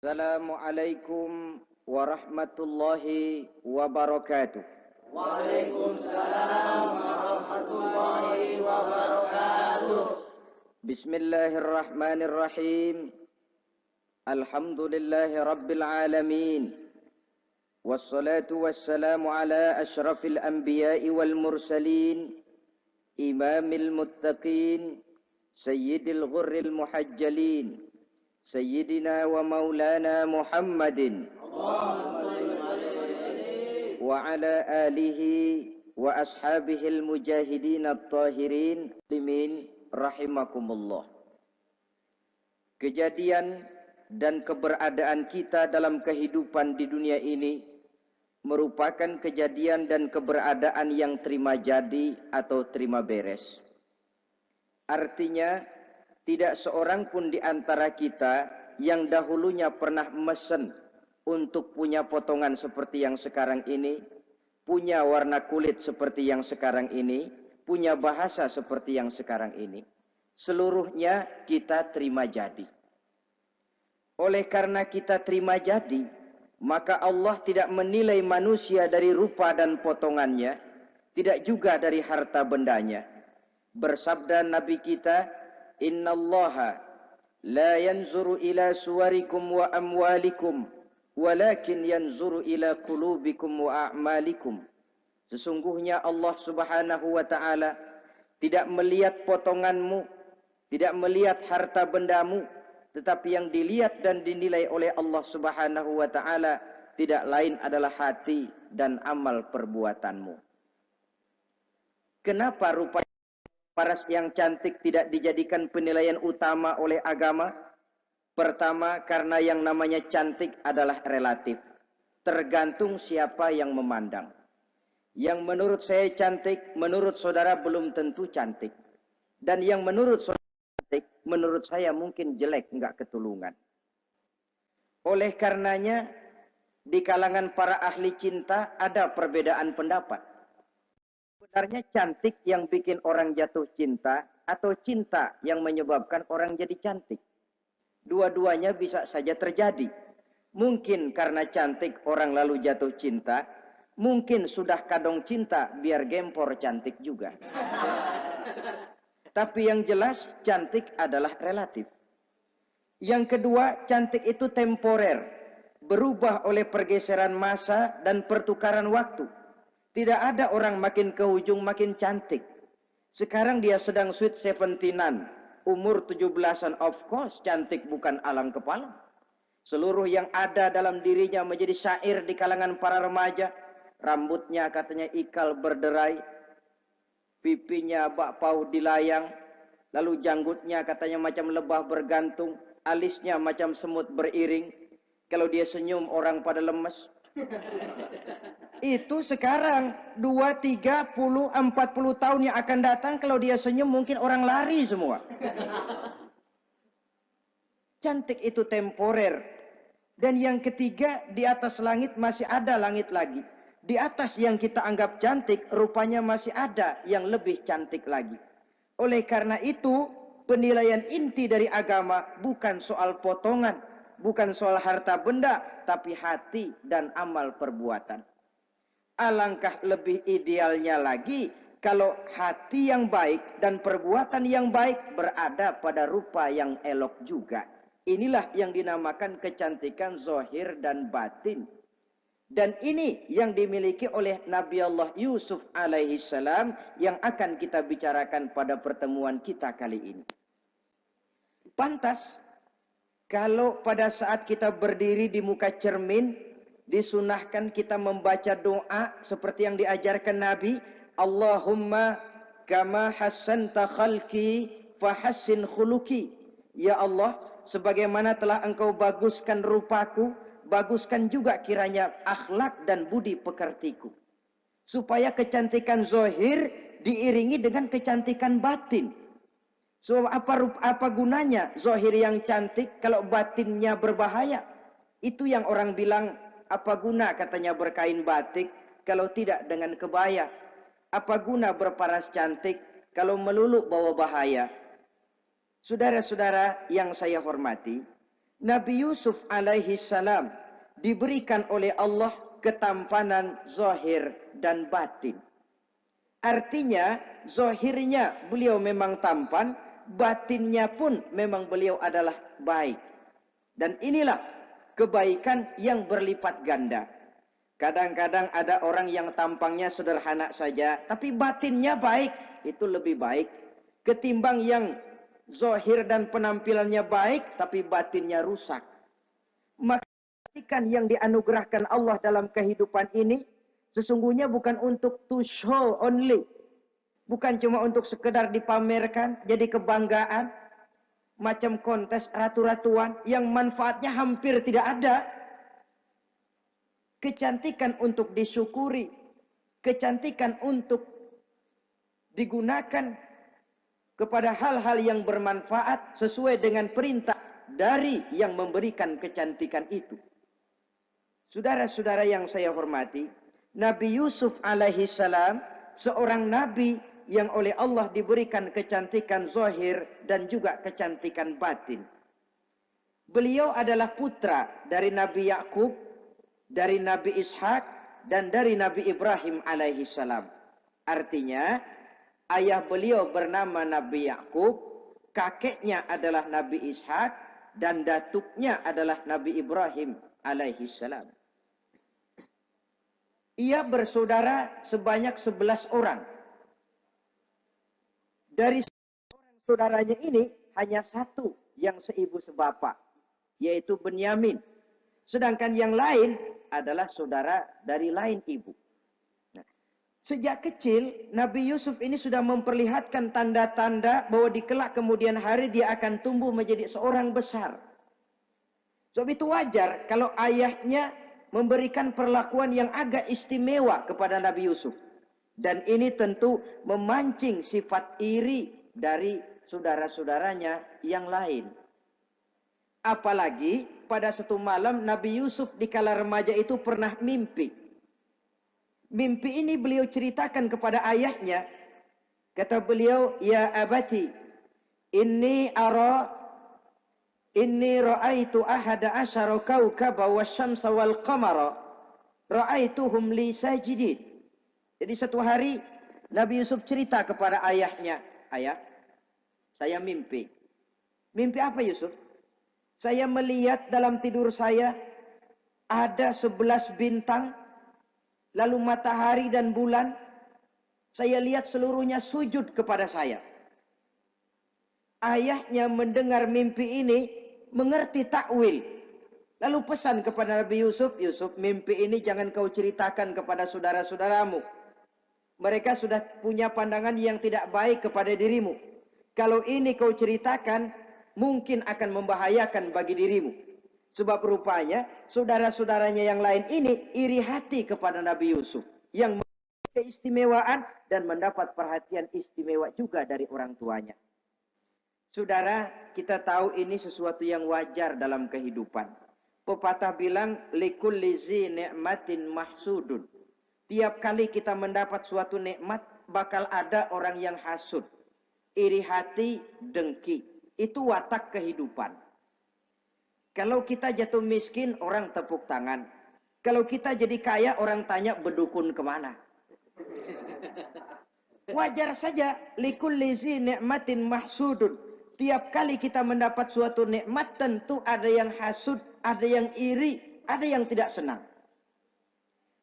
Assalamualaikum warahmatullahi wabarakatuh. Waalaikumsalam warahmatullahi wabarakatuh. Bismillahirrahmanirrahim. Alhamdulillahi rabbil alamin. Wassalatu wassalamu ala ashrafil anbiya'i wal mursalin, imamil muttaqin, sayyidil ghurril muhajjalin, Sayyidina wa maulana Muhammadin wa ala alihi wa ashabihil mujahidin at-tahirin limin rahimakumullah. Kejadian dan keberadaan kita dalam kehidupan di dunia ini merupakan kejadian dan keberadaan yang terima jadi atau terima beres. Artinya, tidak seorang pun di antara kita yang dahulunya pernah mesen untuk punya potongan seperti yang sekarang ini, punya warna kulit seperti yang sekarang ini, punya bahasa seperti yang sekarang ini. Seluruhnya kita terima jadi. Oleh karena kita terima jadi, maka Allah tidak menilai manusia dari rupa dan potongannya, tidak juga dari harta bendanya. Bersabda Nabi kita, Innallaha la yanzuru ila suwarikum wa amwalikum, walakin yanzuru ila qulubikum wa a'malikum. Sesungguhnya Allah subhanahu wa ta'ala tidak melihat potonganmu, tidak melihat harta bendamu, tetapi yang dilihat dan dinilai oleh Allah subhanahu wa ta'ala tidak lain adalah hati dan amal perbuatanmu. Kenapa rupanya paras yang cantik tidak dijadikan penilaian utama oleh agama? Pertama, karena yang namanya cantik adalah relatif. Tergantung siapa yang memandang. Yang menurut saya cantik, menurut saudara belum tentu cantik. Dan yang menurut saudara cantik, menurut saya mungkin jelek, enggak ketulungan. Oleh karenanya, di kalangan para ahli cinta ada perbedaan pendapat. Sebenarnya cantik yang bikin orang jatuh cinta atau cinta yang menyebabkan orang jadi cantik. Dua-duanya bisa saja terjadi. Mungkin karena cantik orang lalu jatuh cinta, mungkin sudah kadong cinta biar gempor cantik juga. Tapi yang jelas cantik adalah relatif. Yang kedua, cantik itu temporer, berubah oleh pergeseran masa dan pertukaran waktu. Tidak ada orang makin ke ujung makin cantik. Sekarang dia sedang sweet 17-an. Umur 17-an, of course cantik bukan alang kepala. Seluruh yang ada dalam dirinya menjadi syair di kalangan para remaja. Rambutnya katanya ikal berderai. Pipinya bakpao dilayang. Lalu janggutnya katanya macam lebah bergantung. Alisnya macam semut beriring. Kalau dia senyum orang pada lemes. Itu sekarang 2, 30, 40 tahun yang akan datang kalau dia senyum mungkin orang lari semua. Cantik itu temporer. Dan yang ketiga, di atas langit masih ada langit lagi. Di atas yang kita anggap cantik, rupanya masih ada yang lebih cantik lagi. Oleh karena itu, penilaian inti dari agama bukan soal potongan, bukan soal harta benda, tapi hati dan amal perbuatan. Alangkah lebih idealnya lagi kalau hati yang baik dan perbuatan yang baik berada pada rupa yang elok juga. Inilah yang dinamakan kecantikan zahir dan batin. Dan ini yang dimiliki oleh Nabi Allah Yusuf alaihi salam yang akan kita bicarakan pada pertemuan kita kali ini. Pantas kalau pada saat kita berdiri di muka cermin, disunahkan kita membaca doa seperti yang diajarkan Nabi. Allahumma kama hassanta khalqi fahassin khuluqi. Ya Allah, sebagaimana telah engkau baguskan rupaku, baguskan juga kiranya akhlak dan budi pekertiku. Supaya kecantikan zahir diiringi dengan kecantikan batin. So apa gunanya zahir yang cantik kalau batinnya berbahaya? Itu yang orang bilang, apa guna katanya berkain batik kalau tidak dengan kebaya? Apa guna berparas cantik kalau melulu bawa bahaya? Saudara-saudara yang saya hormati, Nabi Yusuf alaihi salam diberikan oleh Allah ketampanan zahir dan batin. Artinya, zahirnya beliau memang tampan, batinnya pun memang beliau adalah baik. Dan inilah kebaikan yang berlipat ganda. Kadang-kadang ada orang yang tampangnya sederhana saja, tapi batinnya baik. Itu lebih baik ketimbang yang zahir dan penampilannya baik, tapi batinnya rusak. Maka kebaikan yang dianugerahkan Allah dalam kehidupan ini, sesungguhnya bukan untuk to show only. Bukan cuma untuk sekedar dipamerkan, jadi kebanggaan. Macam kontes ratu-ratuan yang manfaatnya hampir tidak ada. Kecantikan untuk disyukuri. Kecantikan untuk digunakan kepada hal-hal yang bermanfaat sesuai dengan perintah dari yang memberikan kecantikan itu. Saudara-saudara yang saya hormati, Nabi Yusuf alaihi salam seorang nabi yang oleh Allah diberikan kecantikan zahir dan juga kecantikan batin. Beliau adalah putra dari Nabi Yakub, dari Nabi Ishak, dan dari Nabi Ibrahim alaihi salam. Artinya, ayah beliau bernama Nabi Yakub, kakeknya adalah Nabi Ishak, dan datuknya adalah Nabi Ibrahim alaihi salam. Ia bersaudara sebanyak 11 orang. Dari orang saudaranya ini hanya satu yang seibu sebapak, yaitu Benyamin. Sedangkan yang lain adalah saudara dari lain ibu. Nah, sejak kecil Nabi Yusuf ini sudah memperlihatkan tanda-tanda bahwa di kelak kemudian hari dia akan tumbuh menjadi seorang besar. Sebab itu wajar kalau ayahnya memberikan perlakuan yang agak istimewa kepada Nabi Yusuf. Dan ini tentu memancing sifat iri dari saudara-saudaranya yang lain. Apalagi pada satu malam Nabi Yusuf di kala remaja itu pernah mimpi. Mimpi ini beliau ceritakan kepada ayahnya. Kata beliau, "Ya abati, inni ra'aitu ahada asyara kawkaba wasyamsa wal qamara ra'aituhum li sajidin." Jadi satu hari Nabi Yusuf cerita kepada ayahnya, "Ayah, saya mimpi." Mimpi apa Yusuf? "Saya melihat dalam tidur saya ada 11 bintang, lalu matahari dan bulan. Saya lihat seluruhnya sujud kepada saya." Ayahnya mendengar mimpi ini, mengerti takwil. Lalu pesan kepada Nabi Yusuf, "Yusuf, mimpi ini jangan kau ceritakan kepada saudara-saudaramu. Mereka sudah punya pandangan yang tidak baik kepada dirimu. Kalau ini kau ceritakan, mungkin akan membahayakan bagi dirimu." Sebab rupanya saudara-saudaranya yang lain ini iri hati kepada Nabi Yusuf. Yang memiliki keistimewaan dan mendapat perhatian istimewa juga dari orang tuanya. Saudara, kita tahu ini sesuatu yang wajar dalam kehidupan. Pepatah bilang, "Likulli zi ni'matin mahsudun." Tiap kali kita mendapat suatu nikmat, bakal ada orang yang hasud. Iri hati, dengki. Itu watak kehidupan. Kalau kita jatuh miskin, orang tepuk tangan. Kalau kita jadi kaya, orang tanya berdukun kemana. Wajar saja. Likulli zi ni'matin mahsudun. Tiap kali kita mendapat suatu nikmat, tentu ada yang hasud, ada yang iri, ada yang tidak senang.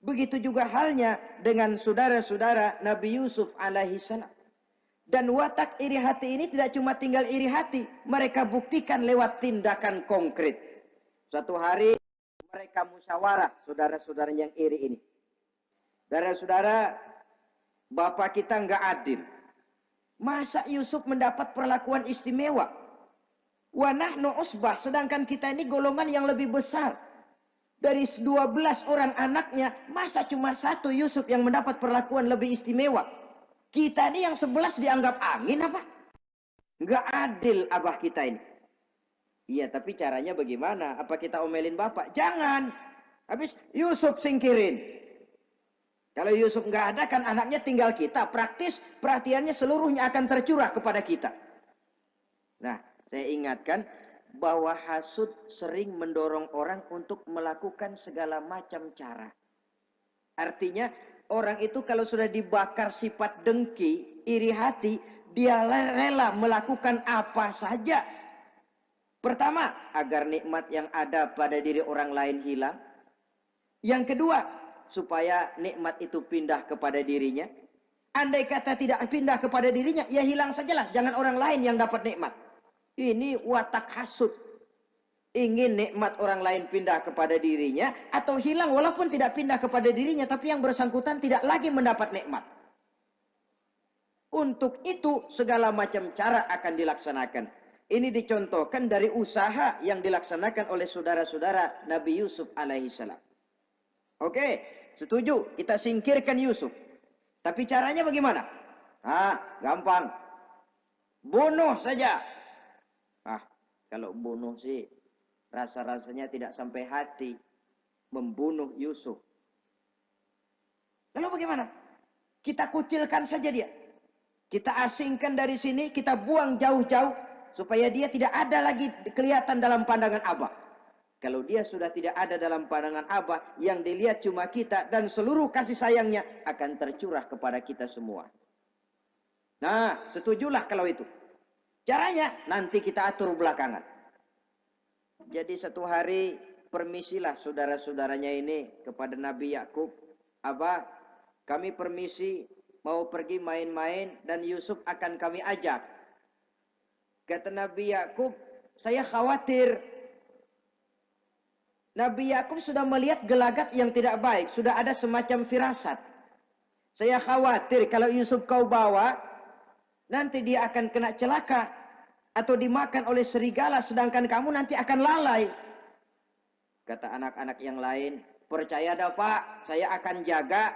Begitu juga halnya dengan saudara-saudara Nabi Yusuf alaihi salam. Dan watak iri hati ini tidak cuma tinggal iri hati. Mereka buktikan lewat tindakan konkret. Suatu hari mereka musyawarah, saudara-saudara yang iri ini. Saudara-saudara, bapak kita nggak adil. Masa Yusuf mendapat perlakuan istimewa? Wa nahnu usbah, sedangkan kita ini golongan yang lebih besar. Dari 12 orang anaknya, masa cuma satu Yusuf yang mendapat perlakuan lebih istimewa? Kita ini yang 11 dianggap angin apa? Nggak adil abah kita ini. Iya, tapi caranya bagaimana? Apa kita omelin bapak? Jangan. Habis Yusuf singkirin. Kalau Yusuf nggak ada, kan anaknya tinggal kita. Praktis, perhatiannya seluruhnya akan tercurah kepada kita. Nah, saya ingatkan, bahwa hasud sering mendorong orang untuk melakukan segala macam cara. Artinya orang itu kalau sudah dibakar sifat dengki, iri hati, dia rela melakukan apa saja. Pertama, agar nikmat yang ada pada diri orang lain hilang. Yang kedua, supaya nikmat itu pindah kepada dirinya. Andai kata tidak pindah kepada dirinya, ya hilang sajalah. Jangan orang lain yang dapat nikmat. Ini watak hasud. Ingin nikmat orang lain pindah kepada dirinya, atau hilang walaupun tidak pindah kepada dirinya, tapi yang bersangkutan tidak lagi mendapat nikmat. Untuk itu segala macam cara akan dilaksanakan. Ini dicontohkan dari usaha yang dilaksanakan oleh saudara-saudara Nabi Yusuf alaihissalam. Oke, setuju, kita singkirkan Yusuf. Tapi caranya bagaimana? Gampang. Bunuh saja. Kalau bunuh sih rasa-rasanya tidak sampai hati membunuh Yusuf. Lalu bagaimana? Kita kucilkan saja dia. Kita asingkan dari sini, kita buang jauh-jauh supaya dia tidak ada lagi kelihatan dalam pandangan Abah. Kalau dia sudah tidak ada dalam pandangan Abah, yang dilihat cuma kita dan seluruh kasih sayangnya akan tercurah kepada kita semua. Nah, setujulah kalau itu. Caranya nanti kita atur belakangan. Jadi satu hari permisilah saudara-saudaranya ini kepada Nabi Yakub. Abah, kami permisi mau pergi main-main dan Yusuf akan kami ajak. Kata Nabi Yakub, saya khawatir. Nabi Yakub sudah melihat gelagat yang tidak baik. Sudah ada semacam firasat. Saya khawatir kalau Yusuf kau bawa, nanti dia akan kena celaka. Atau dimakan oleh serigala, sedangkan kamu nanti akan lalai. Kata anak-anak yang lain, percaya dah Pak, saya akan jaga.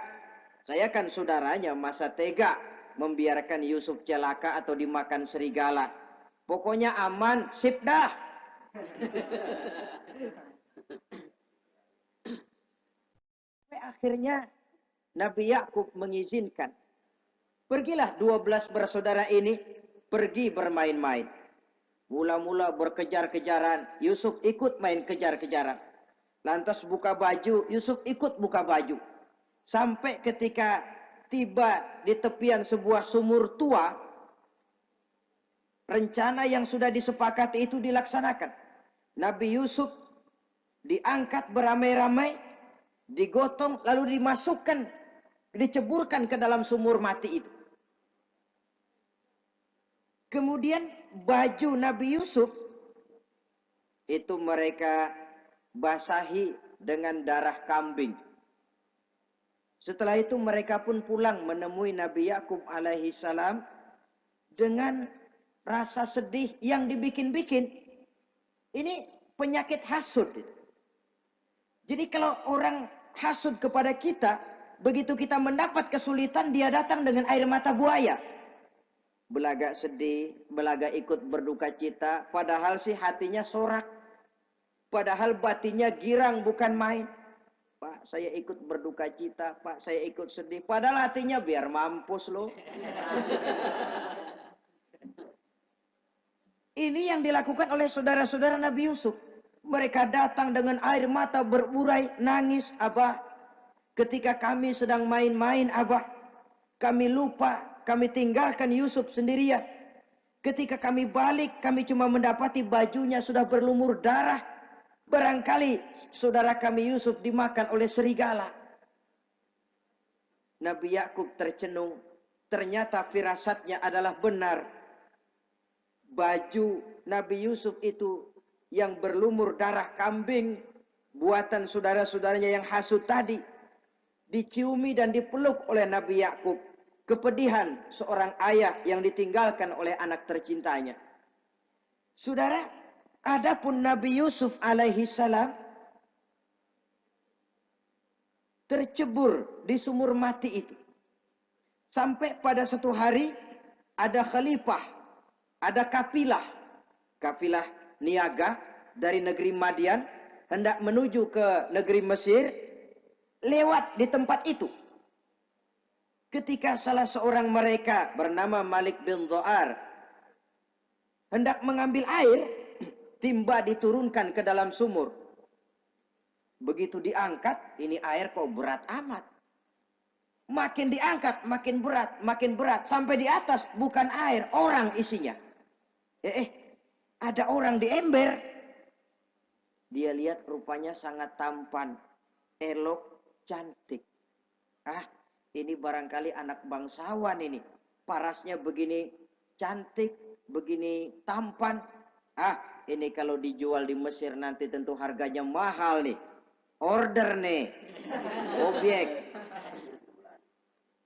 Saya kan saudaranya, masa tega membiarkan Yusuf celaka atau dimakan serigala. Pokoknya aman, sip dah. Akhirnya Nabi Yakub mengizinkan. Pergilah 12 bersaudara ini pergi bermain-main. Mula-mula berkejar-kejaran, Yusuf ikut main kejar-kejaran. Lantas buka baju, Yusuf ikut buka baju. Sampai ketika tiba di tepian sebuah sumur tua, rencana yang sudah disepakati itu dilaksanakan. Nabi Yusuf diangkat beramai-ramai, digotong, lalu dimasukkan, diceburkan ke dalam sumur mati itu. Kemudian baju Nabi Yusuf itu mereka basahi dengan darah kambing. Setelah itu mereka pun pulang menemui Nabi Yakub alaihi salam dengan rasa sedih yang dibikin-bikin. Ini penyakit hasud. Jadi kalau orang hasud kepada kita, begitu kita mendapat kesulitan, dia datang dengan air mata buaya. Belaga sedih, belaga ikut berduka cita, padahal sih hatinya sorak. Padahal batinnya girang bukan main. Pak, saya ikut berduka cita, Pak, saya ikut sedih. Padahal hatinya biar mampus loh. Ini yang dilakukan oleh saudara-saudara Nabi Yusuf. Mereka datang dengan air mata berurai, nangis, Abah. Ketika kami sedang main-main, Abah, kami lupa. Kami tinggalkan Yusuf sendirian. Ketika kami balik, kami cuma mendapati bajunya sudah berlumur darah. Barangkali saudara kami Yusuf dimakan oleh serigala. Nabi Yakub tercenung. Ternyata firasatnya adalah benar. Baju Nabi Yusuf itu yang berlumur darah kambing, buatan saudara-saudaranya yang hasud tadi, diciumi dan dipeluk oleh Nabi Yakub. Kepedihan seorang ayah yang ditinggalkan oleh anak tercintanya. Saudara, adapun Nabi Yusuf alaihi salam tercebur di sumur mati itu. Sampai pada satu hari ada khalifah, ada kafilah niaga dari negeri Madian hendak menuju ke negeri Mesir, lewat di tempat itu. Ketika salah seorang mereka bernama Malik bin Zo'ar hendak mengambil air, timba diturunkan ke dalam sumur. Begitu diangkat, ini air kok berat amat. Makin diangkat, makin berat. Sampai di atas bukan air, orang isinya. Ada orang di ember. Dia lihat rupanya sangat tampan, elok, cantik. Ini barangkali anak bangsawan ini. Parasnya begini cantik, begini tampan. Ini kalau dijual di Mesir nanti tentu harganya mahal nih. Order nih. Objek.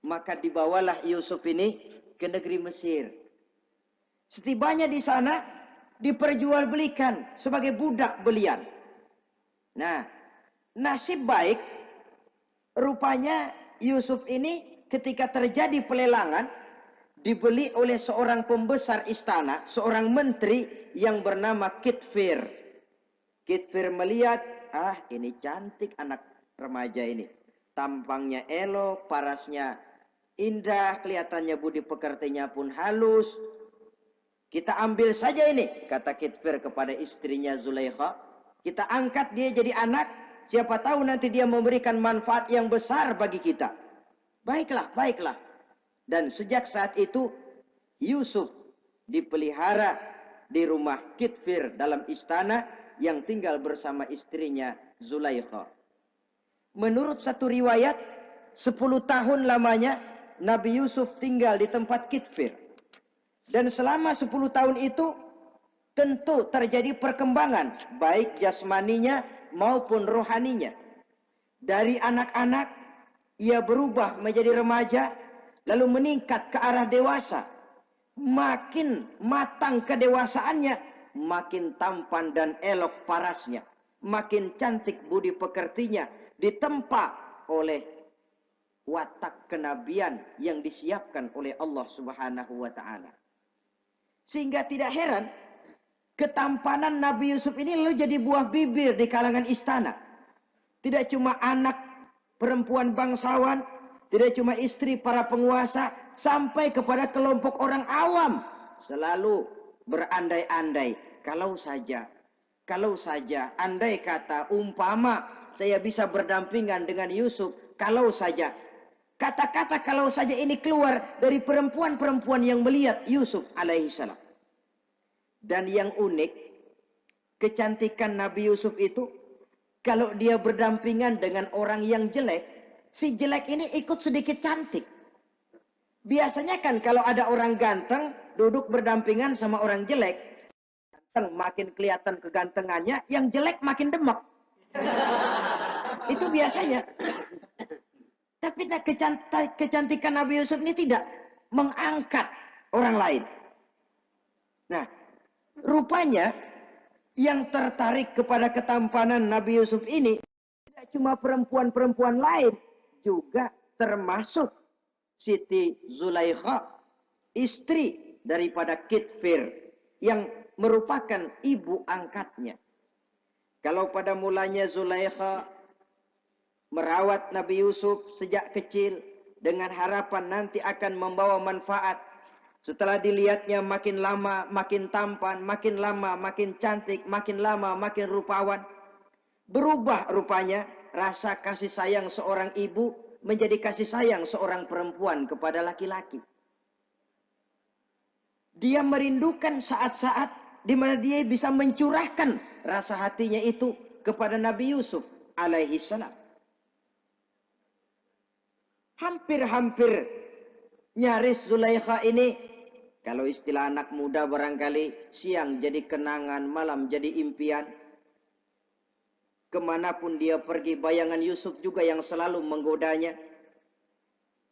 Maka dibawalah Yusuf ini ke negeri Mesir. Setibanya di sana diperjualbelikan sebagai budak belian. Nah, nasib baik rupanya Yusuf ini ketika terjadi pelelangan dibeli oleh seorang pembesar istana, seorang menteri yang bernama Kitfir. Kitfir melihat, ini cantik anak remaja ini. Tampangnya elok, parasnya indah, kelihatannya budi pekertinya pun halus. Kita ambil saja ini, kata Kitfir kepada istrinya Zulaikha. Kita angkat dia jadi anak, siapa tahu nanti dia memberikan manfaat yang besar bagi kita. Baiklah, baiklah. Dan sejak saat itu, Yusuf dipelihara di rumah Kitfir dalam istana yang tinggal bersama istrinya Zulaikha. Menurut satu riwayat, 10 tahun lamanya Nabi Yusuf tinggal di tempat Kitfir. Dan selama 10 tahun itu tentu terjadi perkembangan baik jasmaninya maupun rohaninya. Dari anak-anak ia berubah menjadi remaja lalu meningkat ke arah dewasa. Makin matang kedewasaannya, makin tampan dan elok parasnya, makin cantik budi pekertinya, ditempa oleh watak kenabian yang disiapkan oleh Allah Subhanahu wa taala. Sehingga tidak heran ketampanan Nabi Yusuf ini lalu jadi buah bibir di kalangan istana. Tidak cuma anak perempuan bangsawan, tidak cuma istri para penguasa, sampai kepada kelompok orang awam selalu berandai-andai. Kalau saja, andai kata umpama saya bisa berdampingan dengan Yusuf, kalau saja. Kata-kata kalau saja ini keluar dari perempuan-perempuan yang melihat Yusuf alaihissalam. Dan yang unik, kecantikan Nabi Yusuf itu, kalau dia berdampingan dengan orang yang jelek, si jelek ini ikut sedikit cantik. Biasanya kan kalau ada orang ganteng, duduk berdampingan sama orang jelek, ganteng makin kelihatan kegantengannya, yang jelek makin demek. Itu biasanya. Tapi kecantikan Nabi Yusuf ini tidak mengangkat orang lain. Nah, rupanya yang tertarik kepada ketampanan Nabi Yusuf ini tidak cuma perempuan-perempuan lain, juga termasuk Siti Zulaikha, istri daripada Kitfir, yang merupakan ibu angkatnya. Kalau pada mulanya Zulaikha merawat Nabi Yusuf sejak kecil dengan harapan nanti akan membawa manfaat. Setelah dilihatnya makin lama makin tampan, makin lama makin cantik, makin lama makin rupawan. Berubah rupanya rasa kasih sayang seorang ibu menjadi kasih sayang seorang perempuan kepada laki-laki. Dia merindukan saat-saat di mana dia bisa mencurahkan rasa hatinya itu kepada Nabi Yusuf alaihi salam. Hampir-hampir nyaris Zulaikha ini, kalau istilah anak muda barangkali, siang jadi kenangan, malam jadi impian. Kemanapun dia pergi, bayangan Yusuf juga yang selalu menggodanya.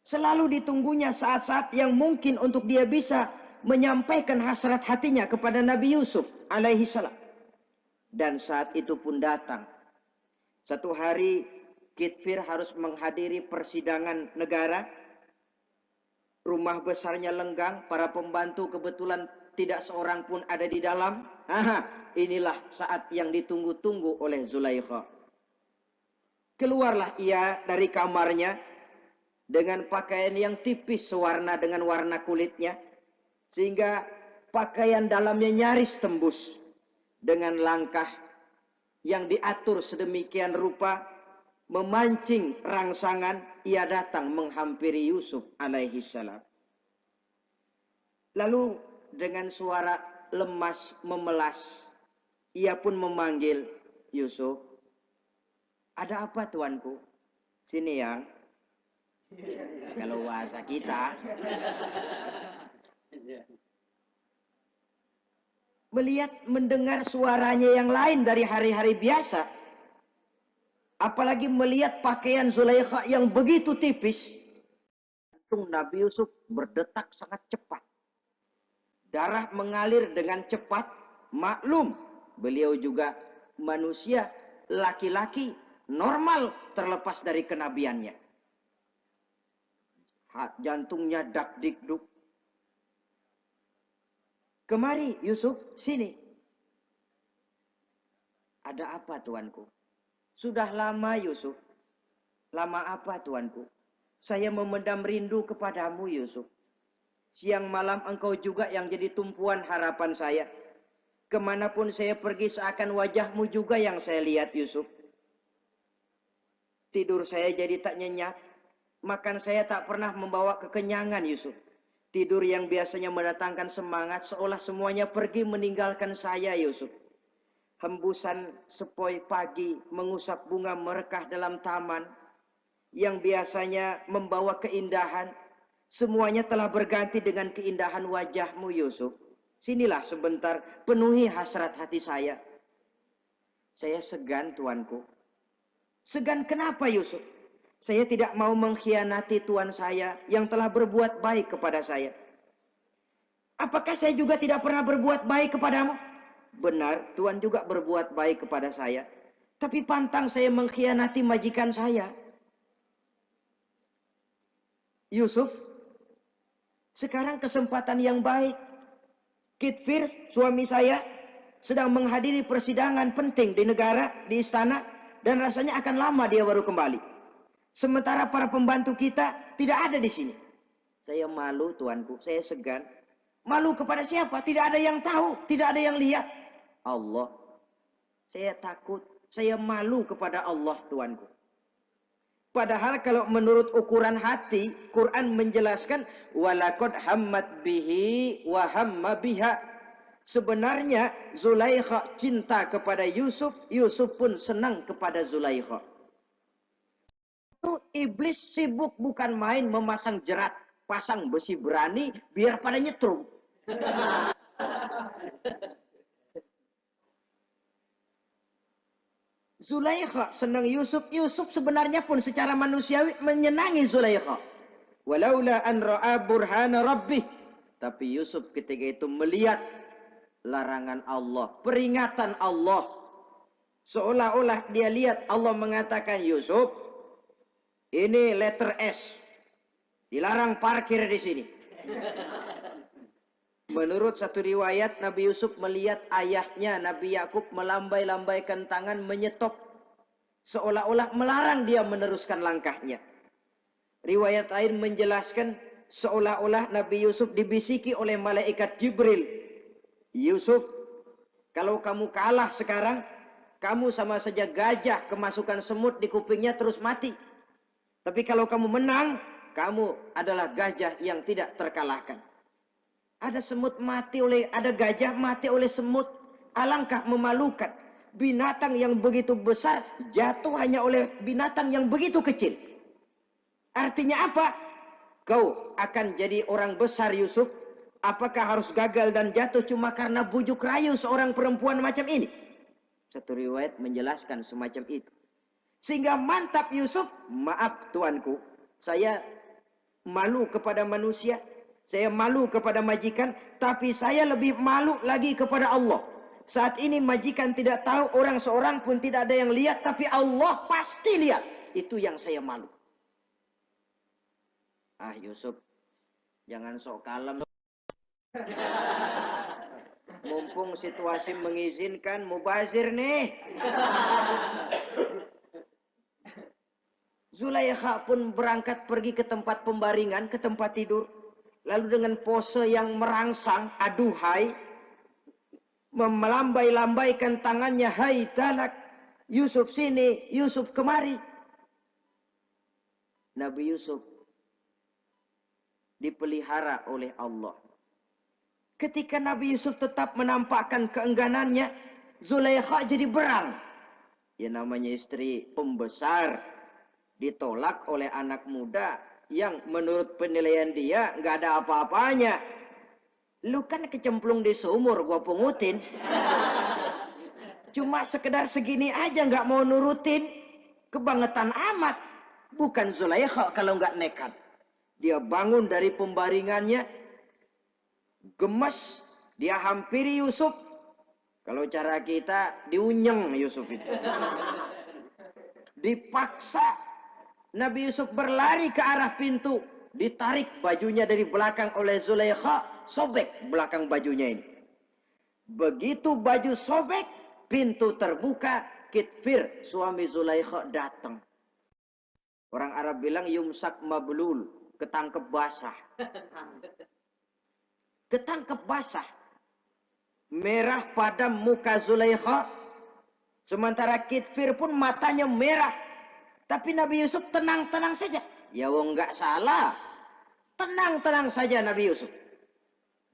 Selalu ditunggunya saat-saat yang mungkin untuk dia bisa menyampaikan hasrat hatinya kepada Nabi Yusuf alaihi salam. Dan saat itu pun datang. Satu hari Kitfir harus menghadiri persidangan negara. Rumah besarnya lenggang, para pembantu kebetulan tidak seorang pun ada di dalam. Inilah saat yang ditunggu-tunggu oleh Zulaikha. Keluarlah ia dari kamarnya dengan pakaian yang tipis sewarna dengan warna kulitnya, sehingga pakaian dalamnya nyaris tembus. dengan langkah yang diatur sedemikian rupa, memancing rangsangan, ia datang menghampiri Yusuf alaihi salam. Lalu dengan suara lemas memelas, ia pun memanggil Yusuf. Ada apa tuanku? Sini yang. Kalau bahasa kita. Melihat mendengar suaranya yang lain dari hari-hari biasa. Apalagi melihat pakaian Zulaikha yang begitu tipis. Jantung Nabi Yusuf berdetak sangat cepat. Darah mengalir dengan cepat. Maklum, beliau juga manusia, laki-laki, normal terlepas dari kenabiannya. Jantungnya dak-dik-duk. Kemari Yusuf, sini. Ada apa tuanku? Sudah lama Yusuf. Lama apa tuanku? Saya memendam rindu kepadamu Yusuf. Siang malam engkau juga yang jadi tumpuan harapan saya. Kemanapun saya pergi seakan wajahmu juga yang saya lihat Yusuf. Tidur saya jadi tak nyenyak. Makan saya tak pernah membawa kekenyangan Yusuf. Tidur yang biasanya mendatangkan semangat seolah semuanya pergi meninggalkan saya Yusuf. Hembusan sepoi pagi mengusap bunga merekah dalam taman yang biasanya membawa keindahan. Semuanya telah berganti dengan keindahan wajahmu Yusuf. Sinilah sebentar penuhi hasrat hati saya. Saya segan tuanku. Segan kenapa Yusuf? Saya tidak mau mengkhianati Tuhan saya yang telah berbuat baik kepada saya. Apakah saya juga tidak pernah berbuat baik kepadamu? Benar, Tuhan juga berbuat baik kepada saya. Tapi pantang saya mengkhianati majikan saya. Yusuf, sekarang kesempatan yang baik. Kit Firz, suami saya, sedang menghadiri persidangan penting di negara, di istana. Dan rasanya akan lama dia baru kembali. Sementara para pembantu kita tidak ada di sini. Saya malu tuanku, saya segan. Malu kepada siapa? Tidak ada yang tahu, tidak ada yang lihat. Allah. Saya takut, saya malu kepada Allah tuanku. Padahal kalau menurut ukuran hati, Quran menjelaskan walaqad hammat bihi wa hamma biha. Sebenarnya Zulaikha cinta kepada Yusuf, Yusuf pun senang kepada Zulaikha. Itu iblis sibuk bukan main memasang jerat, pasang besi berani biar pada nyetrum. Zulaikha senang Yusuf, Yusuf sebenarnya pun secara manusiawi menyenangi Zulaikha. Walaula an ra'a burhana rabbih. Tapi Yusuf ketika itu melihat larangan Allah, peringatan Allah. Seolah-olah dia lihat Allah mengatakan, Yusuf, ini letter S. Dilarang parkir di sini. Menurut satu riwayat, Nabi Yusuf melihat ayahnya, Nabi Yakub, melambai-lambaikan tangan menyetop. Seolah-olah melarang dia meneruskan langkahnya. Riwayat lain menjelaskan, seolah-olah Nabi Yusuf dibisiki oleh malaikat Jibril. Yusuf, kalau kamu kalah sekarang, kamu sama saja gajah kemasukan semut di kupingnya terus mati. Tapi kalau kamu menang, kamu adalah gajah yang tidak terkalahkan. Ada semut mati oleh, ada gajah mati oleh semut. Alangkah memalukan. Binatang yang begitu besar jatuh hanya oleh binatang yang begitu kecil. Artinya apa? Kau akan jadi orang besar Yusuf. Apakah harus gagal dan jatuh cuma karena bujuk rayu seorang perempuan macam ini? Satu riwayat menjelaskan semacam itu. Sehingga mantap Yusuf, maaf tuanku, saya malu kepada manusia. Saya malu kepada majikan, tapi saya lebih malu lagi kepada Allah. Saat ini majikan tidak tahu, orang seorang pun tidak ada yang lihat, tapi Allah pasti lihat. Itu yang saya malu. Ah Yusuf, jangan sok kalem. Mumpung situasi mengizinkan, mubazir nih. Zulaikha pun berangkat pergi ke tempat pembaringan, ke tempat tidur. Lalu dengan pose yang merangsang, aduhai, melambai-lambaikan tangannya, hai talak, Yusuf sini, Yusuf kemari. Nabi Yusuf dipelihara oleh Allah. Ketika Nabi Yusuf tetap menampakkan keengganannya, Zulaikha jadi berang. Ya namanya istri pembesar, ditolak oleh anak muda yang menurut penilaian dia nggak ada apa-apanya. Lu kan kecemplung di sumur, gua pungutin. Cuma sekedar segini aja nggak mau nurutin, kebangetan amat. Bukan Zulaikha kalau nggak nekat. Dia bangun dari pembaringannya, gemes, dia hampiri Yusuf. Kalau cara kita diunyeng Yusuf itu. Dipaksa Nabi Yusuf berlari ke arah pintu, ditarik bajunya dari belakang oleh Zulaikha, sobek belakang bajunya ini. Begitu baju sobek, pintu terbuka, Kitfir suami Zulaikha datang. Orang Arab bilang yumsak mablul, ketangkep basah. Ketangkep basah. Merah padam muka Zulaikha. Sementara Kitfir pun matanya merah. Tapi Nabi Yusuf tenang-tenang saja. Ya wong nggak salah. Tenang-tenang saja Nabi Yusuf.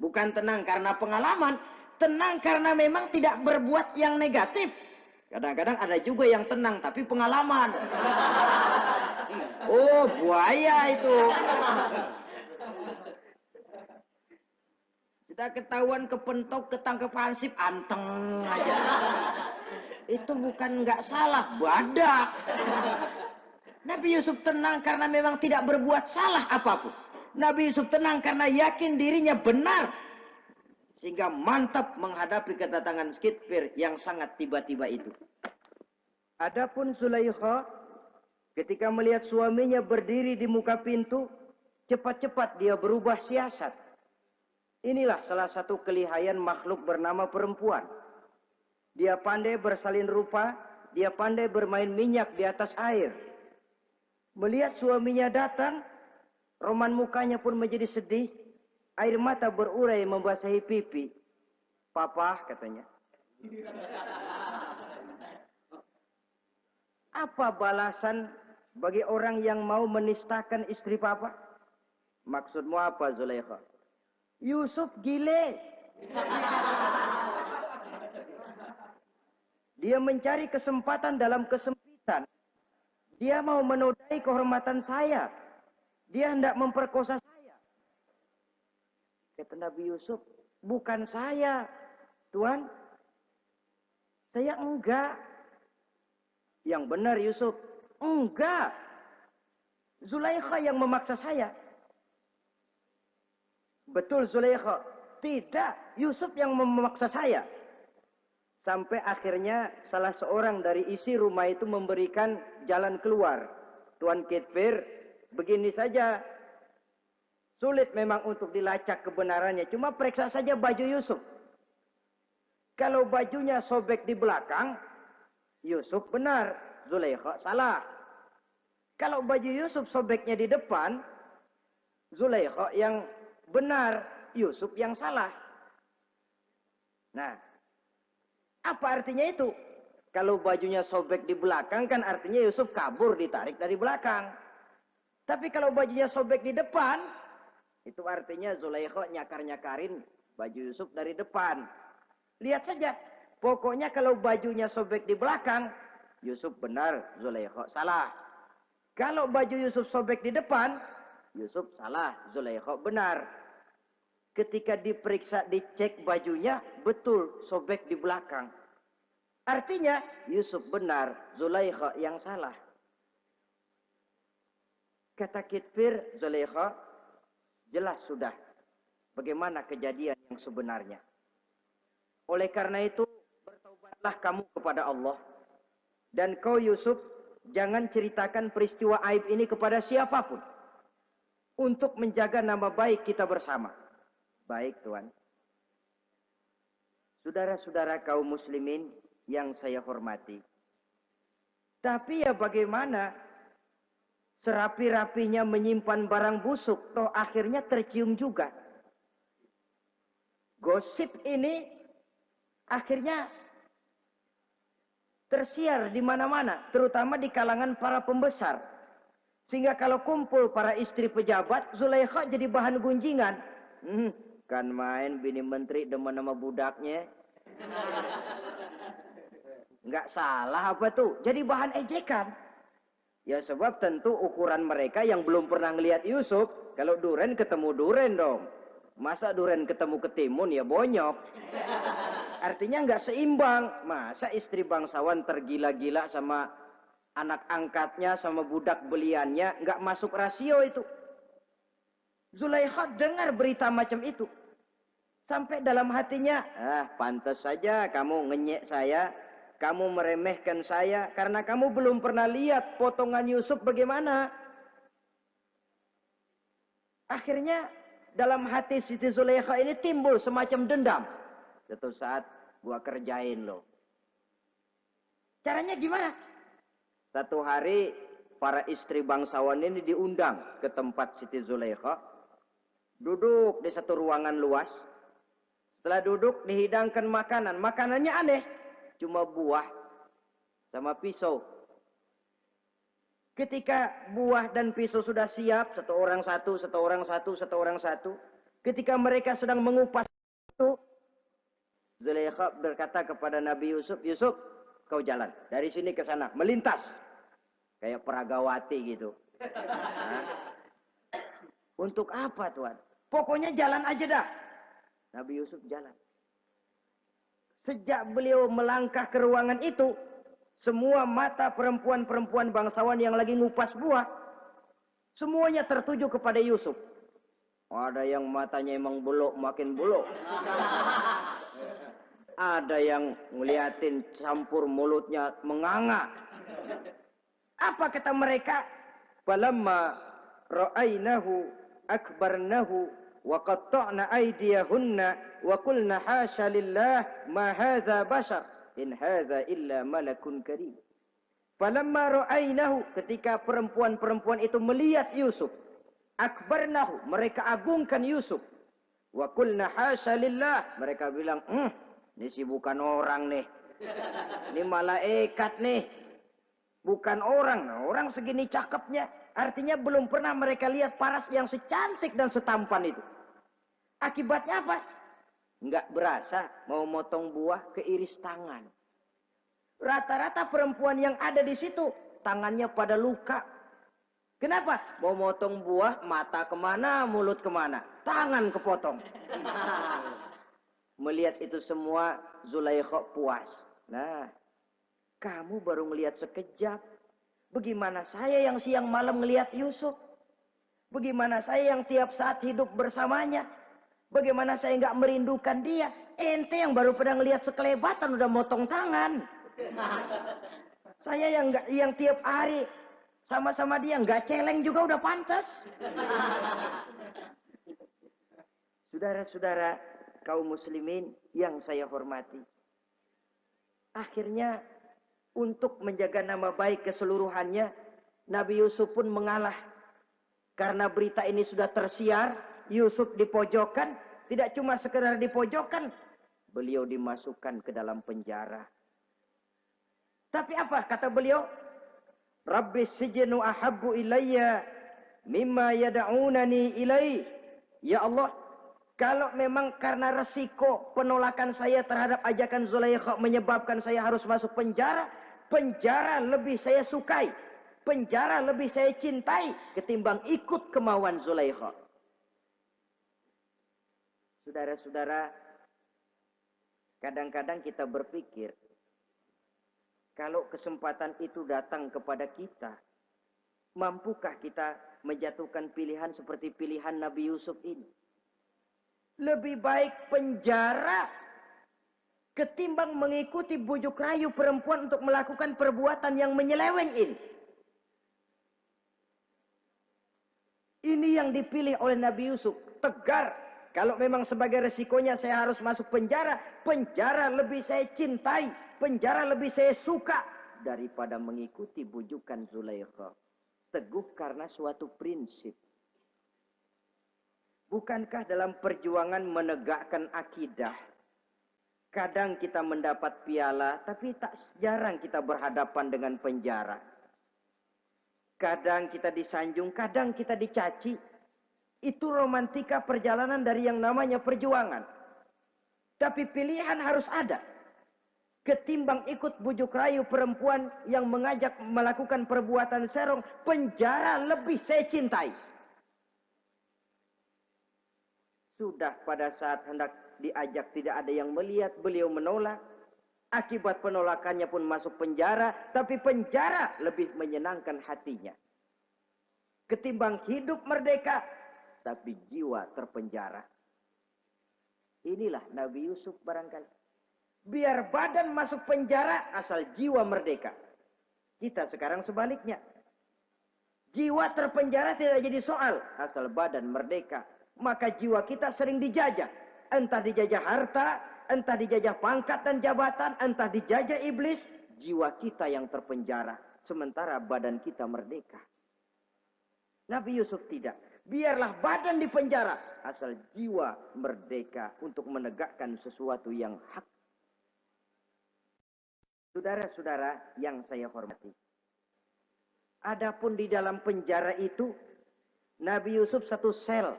Bukan tenang karena pengalaman. Tenang karena memang tidak berbuat yang negatif. Kadang-kadang ada juga yang tenang tapi pengalaman. Oh, buaya itu. Sudah ketahuan kepentok, ketangkep hansip, anteng aja. Itu bukan nggak salah, badak. Nabi Yusuf tenang karena memang tidak berbuat salah apapun. Nabi Yusuf tenang karena yakin dirinya benar. Sehingga mantap menghadapi kedatangan Kitfir yang sangat tiba-tiba itu. Adapun Zulaikha, ketika melihat suaminya berdiri di muka pintu, cepat-cepat dia berubah siasat. Inilah salah satu kelihayan makhluk bernama perempuan. Dia pandai bersalin rupa, dia pandai bermain minyak di atas air. Melihat suaminya datang, roman mukanya pun menjadi sedih. Air mata berurai membasahi pipi. Papa, katanya. Apa balasan bagi orang yang mau menistakan istri papa? Maksudmu apa, Zulaikha? Yusuf gile. Dia mencari kesempatan dalam kesempitan. Dia mau menodai kehormatan saya. Dia hendak memperkosa saya. Kata Nabi Yusuf, bukan saya, Tuan. Saya enggak. Yang benar Yusuf, enggak. Zulaikha yang memaksa saya. Betul Zulaikha, tidak. Yusuf yang memaksa saya. Sampai akhirnya salah seorang dari isi rumah itu memberikan jalan keluar. Tuan Kitfir, begini saja. Sulit memang untuk dilacak kebenarannya. Cuma periksa saja baju Yusuf. Kalau bajunya sobek di belakang, Yusuf benar. Zulaikha salah. Kalau baju Yusuf sobeknya di depan, Zulaikha yang benar. Yusuf yang salah. Nah, apa artinya itu? Kalau bajunya sobek di belakang kan artinya Yusuf kabur ditarik dari belakang. Tapi kalau bajunya sobek di depan, itu artinya Zulaikha nyakar-nyakarin baju Yusuf dari depan. Lihat saja. Pokoknya kalau bajunya sobek di belakang, Yusuf benar, Zulaikha salah. Kalau baju Yusuf sobek di depan, Yusuf salah, Zulaikha benar. Ketika diperiksa, dicek bajunya, betul sobek di belakang. Artinya Yusuf benar, Zulaikha yang salah. Kata Kitfir, Zulaikha, jelas sudah bagaimana kejadian yang sebenarnya. Oleh karena itu, bertaubatlah kamu kepada Allah. Dan kau Yusuf, jangan ceritakan peristiwa aib ini kepada siapapun. Untuk menjaga nama baik kita bersama. Baik Tuan. Saudara-saudara kaum muslimin yang saya hormati. Tapi ya bagaimana? Serapi-rapinya menyimpan barang busuk, toh akhirnya tercium juga. Gosip ini Akhirnya tersiar di mana-mana, terutama di kalangan para pembesar. Sehingga kalau kumpul para istri pejabat, Zulaikha jadi bahan gunjingan. Kan main bini menteri demen sama budaknya. Nggak salah apa tuh? Jadi bahan ejekan. Ya sebab tentu ukuran mereka yang belum pernah ngelihat Yusuf, kalau duren ketemu duren dong. Masa duren ketemu ketimun ya bonyok. Artinya nggak seimbang. Masa istri bangsawan tergila-gila sama anak angkatnya, sama budak beliannya, nggak masuk rasio itu. Zulaikha dengar berita macam itu. Sampai dalam hatinya, pantas saja kamu ngenyek saya, kamu meremehkan saya, karena kamu belum pernah lihat potongan Yusuf bagaimana. Akhirnya dalam hati Siti Zulaikha ini timbul semacam dendam. Suatu saat gua kerjain loh. Caranya gimana? Satu hari para istri bangsawan ini diundang ke tempat Siti Zulaikha. Duduk di satu ruangan luas. Setelah duduk dihidangkan makanan. Makanannya aneh. Cuma buah sama pisau. Ketika buah dan pisau sudah siap. Satu orang satu, satu orang satu, satu orang satu. Ketika mereka sedang mengupas itu. Zulaikha berkata kepada Nabi Yusuf. Yusuf, kau jalan. Dari sini ke sana. Melintas. Kayak peragawati gitu. Untuk apa Tuhan? Pokoknya jalan aja dah. Nabi Yusuf jalan. Sejak beliau melangkah ke ruangan itu, semua mata perempuan-perempuan bangsawan yang lagi ngupas buah, semuanya tertuju kepada Yusuf. Ada yang matanya emang buluk, makin buluk. Ada yang ngeliatin campur mulutnya menganga. Apa kata mereka? Falamma ra'ainahu akbarnahu wa qatta'na aydiyahunna wa qulna hasya lillah ma hadza bashar in hadza illa malakun karim. Falamma ra'ainahu, ketika perempuan-perempuan itu melihat Yusuf, akbarnahu, mereka agungkan Yusuf. Wa qulna hasya lillah, mereka bilang, ini sih bukan orang nih. Ini malaikat nih. Bukan orang. Orang segini cakepnya. Artinya belum pernah mereka lihat paras yang secantik dan setampan itu. Akibatnya apa? Nggak berasa mau motong buah keiris tangan. Rata-rata perempuan yang ada di situ tangannya pada luka. Kenapa? Mau motong buah, mata kemana, mulut kemana, tangan kepotong. Melihat itu semua, Zulaikha puas. Nah, kamu baru melihat sekejap. Bagaimana saya yang siang malam melihat Yusuf? Bagaimana saya yang tiap saat hidup bersamanya? Bagaimana saya nggak merindukan dia? Ente yang baru pernah melihat sekelebatan udah motong tangan. Saya yang tiap hari sama-sama dia nggak celeng juga udah pantas. Saudara-saudara kaum muslimin yang saya hormati. Akhirnya untuk menjaga nama baik keseluruhannya, Nabi Yusuf pun mengalah. Karena berita ini sudah tersiar, Yusuf dipojokkan, tidak cuma sekedar dipojokkan, beliau dimasukkan ke dalam penjara. Tapi apa kata beliau? Rabbis sijnu ahabbu ilayya mimma yad'unani ilaih. Ya Allah, kalau memang karena resiko penolakan saya terhadap ajakan Zulaikha menyebabkan saya harus masuk penjara, penjara lebih saya sukai, penjara lebih saya cintai ketimbang ikut kemauan Zulaikha. Saudara-saudara, kadang-kadang kita berpikir, kalau kesempatan itu datang kepada kita, mampukah kita menjatuhkan pilihan seperti pilihan Nabi Yusuf ini? Lebih baik penjara ketimbang mengikuti bujuk rayu perempuan untuk melakukan perbuatan yang menyeleweng ini. Ini yang dipilih oleh Nabi Yusuf. Tegar. Kalau memang sebagai resikonya saya harus masuk penjara, penjara lebih saya cintai, penjara lebih saya suka daripada mengikuti bujukan Zulaikha. Teguh karena suatu prinsip. Bukankah dalam perjuangan menegakkan akidah, Kadang kita mendapat piala, tapi tak jarang kita berhadapan dengan penjara. Kadang kita disanjung, kadang kita dicaci. Itu romantika perjalanan dari yang namanya perjuangan. Tapi pilihan harus ada. Ketimbang ikut bujuk rayu perempuan yang mengajak melakukan perbuatan serong, penjara lebih saya cintai. Sudah pada saat hendak diajak tidak ada yang melihat, beliau menolak. Akibat penolakannya pun masuk penjara, tapi penjara lebih menyenangkan hatinya. Ketimbang hidup merdeka, tapi jiwa terpenjara. Inilah Nabi Yusuf barangkali. Biar badan masuk penjara, asal jiwa merdeka. Kita sekarang sebaliknya. Jiwa terpenjara tidak jadi soal, asal badan merdeka. Maka jiwa kita sering dijajah. Entah dijajah harta, entah dijajah pangkat dan jabatan, entah dijajah iblis. Jiwa kita yang terpenjara, sementara badan kita merdeka. Nabi Yusuf tidak. Biarlah badan di penjara, asal jiwa merdeka untuk menegakkan sesuatu yang hak. Saudara-saudara yang saya hormati. Adapun di dalam penjara itu, Nabi Yusuf satu sel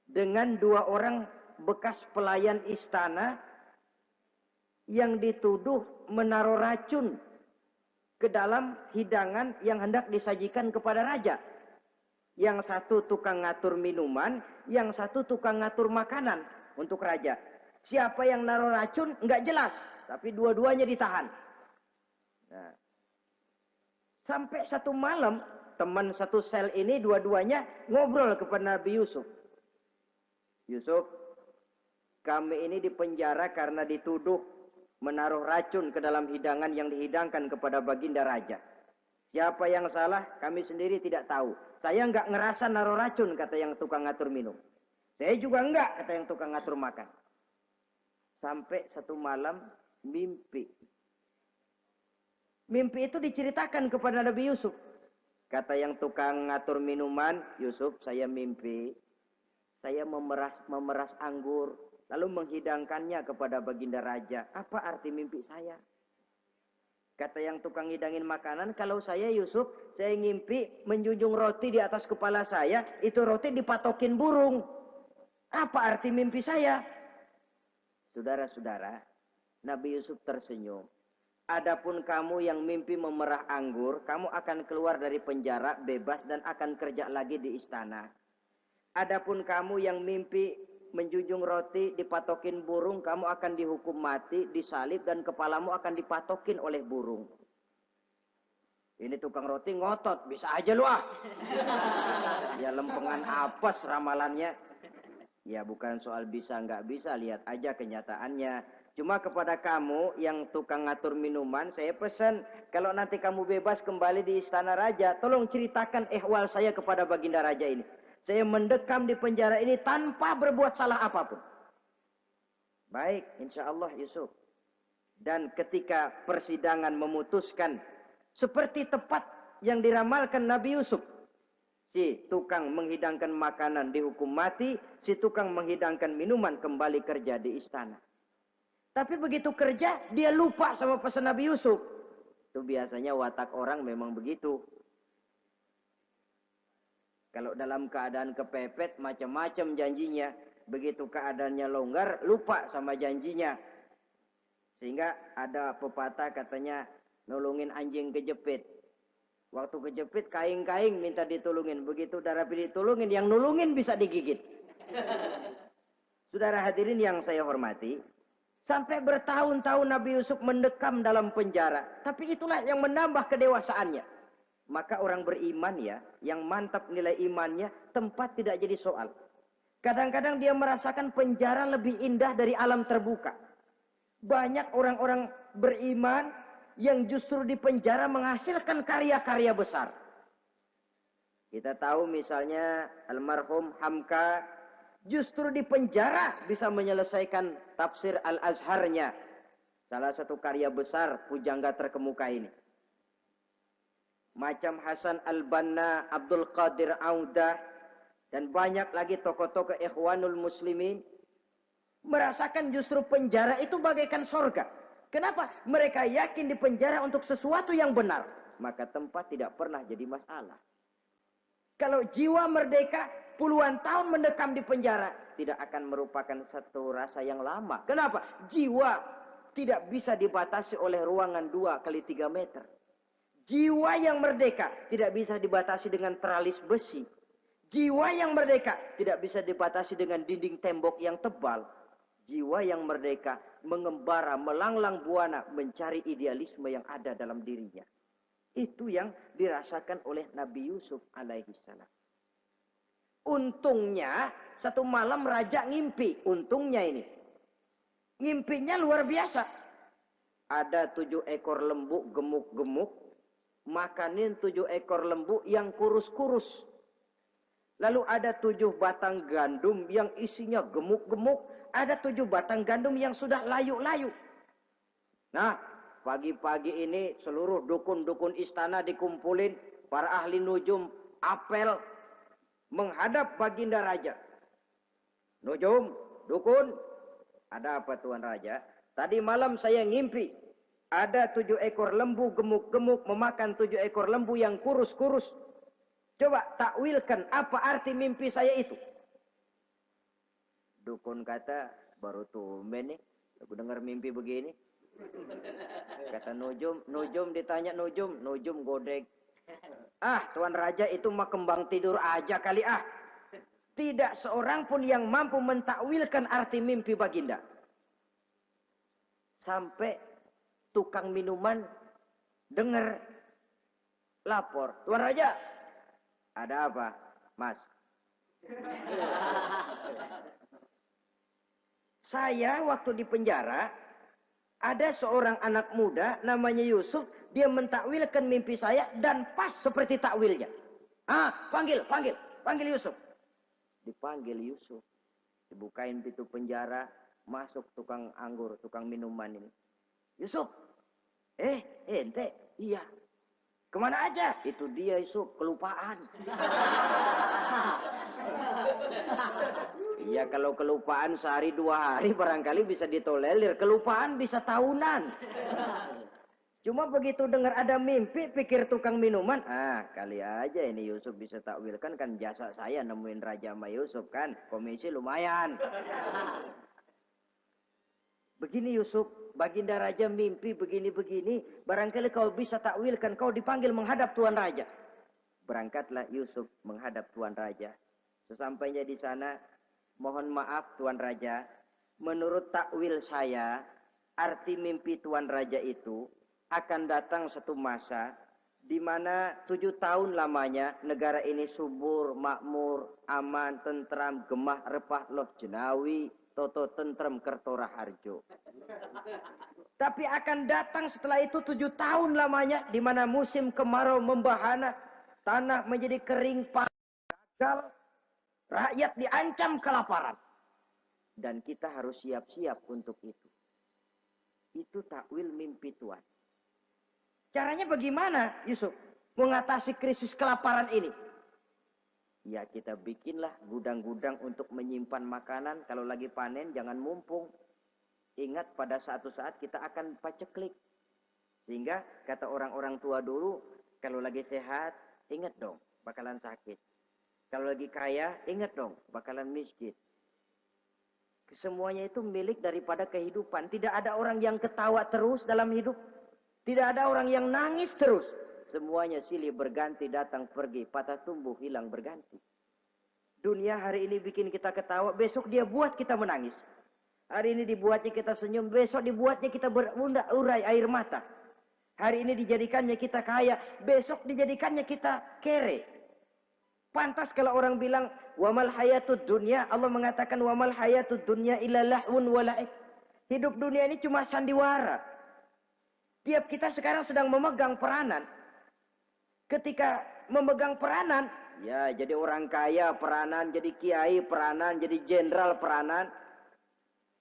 dengan 2 orang bekas pelayan istana yang dituduh menaruh racun ke dalam hidangan yang hendak disajikan kepada raja. Yang satu tukang ngatur minuman, yang satu tukang ngatur makanan untuk raja. Siapa yang naruh racun nggak jelas, tapi dua-duanya ditahan. Nah, sampai satu malam teman satu sel ini dua-duanya ngobrol kepada Nabi Yusuf. Yusuf, kami ini dipenjara karena dituduh menaruh racun ke dalam hidangan yang dihidangkan kepada baginda raja. Siapa yang salah, kami sendiri tidak tahu. Saya enggak ngerasa naruh racun, kata yang tukang ngatur minum. Saya juga enggak, kata yang tukang ngatur makan. Sampai satu malam, mimpi. Mimpi itu diceritakan kepada Nabi Yusuf. Kata yang tukang ngatur minuman, Yusuf, saya mimpi. Saya memeras anggur, lalu menghidangkannya kepada baginda raja. Apa arti mimpi saya? Kata yang tukang hidangin makanan, kalau saya Yusuf, saya ngimpi menjunjung roti di atas kepala saya, itu roti dipatokin burung. Apa arti mimpi saya? Saudara-saudara, Nabi Yusuf tersenyum. Adapun kamu yang mimpi memerah anggur, kamu akan keluar dari penjara bebas dan akan kerja lagi di istana. Adapun kamu yang mimpi menjunjung roti dipatokin burung, kamu akan dihukum mati, disalib, dan kepalamu akan dipatokin oleh burung. Ini tukang roti ngotot, bisa aja lu ah. Ya lempengan apes ramalannya. Ya bukan soal bisa nggak bisa, lihat aja kenyataannya. Cuma kepada kamu yang tukang ngatur minuman, saya pesan, kalau nanti kamu bebas kembali di istana raja, tolong ceritakan ihwal saya kepada baginda raja ini. Saya mendekam di penjara ini tanpa berbuat salah apapun. Baik, insya Allah Yusuf. Dan ketika persidangan memutuskan, seperti tepat yang diramalkan Nabi Yusuf. Si tukang menghidangkan makanan dihukum mati, si tukang menghidangkan minuman kembali kerja di istana. Tapi begitu kerja, dia lupa sama pesan Nabi Yusuf. Itu biasanya watak orang memang begitu. Kalau dalam keadaan kepepet, macam-macam janjinya. Begitu keadaannya longgar, lupa sama janjinya. Sehingga ada pepatah katanya, nolongin anjing kejepit. Waktu kejepit, kaing-kaing minta ditolongin. Begitu udah rapi ditolongin, yang nolongin bisa digigit. Saudara hadirin yang saya hormati, sampai bertahun-tahun Nabi Yusuf mendekam dalam penjara. Tapi itulah yang menambah kedewasaannya. Maka orang beriman ya, yang mantap nilai imannya, tempat tidak jadi soal. Kadang-kadang dia merasakan penjara lebih indah dari alam terbuka. Banyak orang-orang beriman yang justru di penjara menghasilkan karya-karya besar. Kita tahu misalnya almarhum Hamka, justru di penjara bisa menyelesaikan tafsir Al-Azharnya. Salah satu karya besar pujangga terkemuka ini. Macam Hasan Al-Banna, Abdul Qadir Audah, dan banyak lagi tokoh-tokoh Ikhwanul Muslimin. merasakan justru penjara itu bagaikan sorga. Kenapa? Mereka yakin di penjara untuk sesuatu yang benar. Maka tempat tidak pernah jadi masalah. Kalau jiwa merdeka puluhan tahun mendekam di penjara, tidak akan merupakan satu rasa yang lama. Kenapa? Jiwa tidak bisa dibatasi oleh ruangan 2x3 meter. Jiwa yang merdeka tidak bisa dibatasi dengan teralis besi. Jiwa yang merdeka tidak bisa dibatasi dengan dinding tembok yang tebal. Jiwa yang merdeka mengembara, melanglang buana, mencari idealisme yang ada dalam dirinya. Itu yang dirasakan oleh Nabi Yusuf alaihi salam. Untungnya satu malam raja ngimpi. Untungnya ini. Ngimpinya luar biasa. Ada 7 ekor lembu gemuk-gemuk. Makanin 7 ekor lembu yang kurus-kurus. Lalu ada 7 batang gandum yang isinya gemuk-gemuk. Ada 7 batang gandum yang sudah layu-layu. Nah, pagi-pagi ini seluruh dukun-dukun istana dikumpulin. Para ahli nujum apel menghadap baginda raja. Nujum, dukun, ada apa Tuan Raja? Tadi malam saya ngimpi. Ada 7 ekor lembu gemuk-gemuk memakan 7 ekor lembu yang kurus-kurus. Coba takwilkan apa arti mimpi saya itu. Dukun kata, baru tumben nih. Aku dengar mimpi begini. Kata Nujum ditanya Nujum godek. Ah, Tuan Raja itu mah kembang tidur aja kali ah. Tidak seorang pun yang mampu mentakwilkan arti mimpi baginda. Sampai tukang minuman dengar lapor. Tuan Raja, ada apa, Mas? Saya waktu di penjara, ada seorang anak muda namanya Yusuf. Dia mentakwilkan mimpi saya dan pas seperti takwilnya. Ah, panggil Yusuf. Dipanggil Yusuf. Dibukain pintu penjara, masuk tukang anggur, tukang minuman ini. Yusuf, ente, iya. Kemana aja? Itu dia Yusuf, kelupaan. Iya, kalau kelupaan sehari 2 hari barangkali bisa ditolerir. Kelupaan bisa tahunan. Cuma begitu dengar ada mimpi, pikir tukang minuman. Ah, kali aja ini Yusuf bisa takwilkan, kan jasa saya nemuin Raja sama Yusuf kan. Komisi lumayan. Begini Yusuf, baginda Raja mimpi begini-begini. Barangkali kau bisa takwilkan, kau dipanggil menghadap Tuan Raja. Berangkatlah Yusuf menghadap Tuan Raja. Sesampainya di sana, mohon maaf Tuan Raja. Menurut takwil saya, arti mimpi Tuan Raja itu akan datang satu masa di mana 7 tahun lamanya negara ini subur, makmur, aman, tentram, gemah, repah, loh jenawi, toto tentrem, kertora harjo. Tapi akan datang setelah itu 7 tahun lamanya di mana musim kemarau membahana, tanah menjadi kering, gagal, rakyat diancam kelaparan. Dan kita harus siap-siap untuk itu. Itu takwil mimpi Tuhan. Caranya bagaimana Yusuf mengatasi krisis kelaparan ini? Ya kita bikinlah gudang-gudang untuk menyimpan makanan. Kalau lagi panen jangan mumpung. Ingat pada suatu saat kita akan paceklik. Sehingga kata orang-orang tua dulu, kalau lagi sehat ingat dong bakalan sakit. Kalau lagi kaya ingat dong bakalan miskin. Semuanya itu milik daripada kehidupan. Tidak ada orang yang ketawa terus dalam hidup. Tidak ada orang yang nangis terus. Semuanya silih berganti, datang pergi, patah tumbuh, hilang berganti. Dunia hari ini bikin kita ketawa, besok dia buat kita menangis. Hari ini dibuatnya kita senyum, besok dibuatnya kita berurai air mata. Hari ini dijadikannya kita kaya, besok dijadikannya kita kere. Pantas kalau orang bilang, wamal hayatud dunya, Allah mengatakan wamal hayatud dunya illa lahun wala'ib. Hidup dunia ini cuma sandiwara. Tiap kita sekarang sedang memegang peranan. Ketika memegang peranan, ya jadi orang kaya peranan, jadi kiai peranan, jadi jenderal peranan.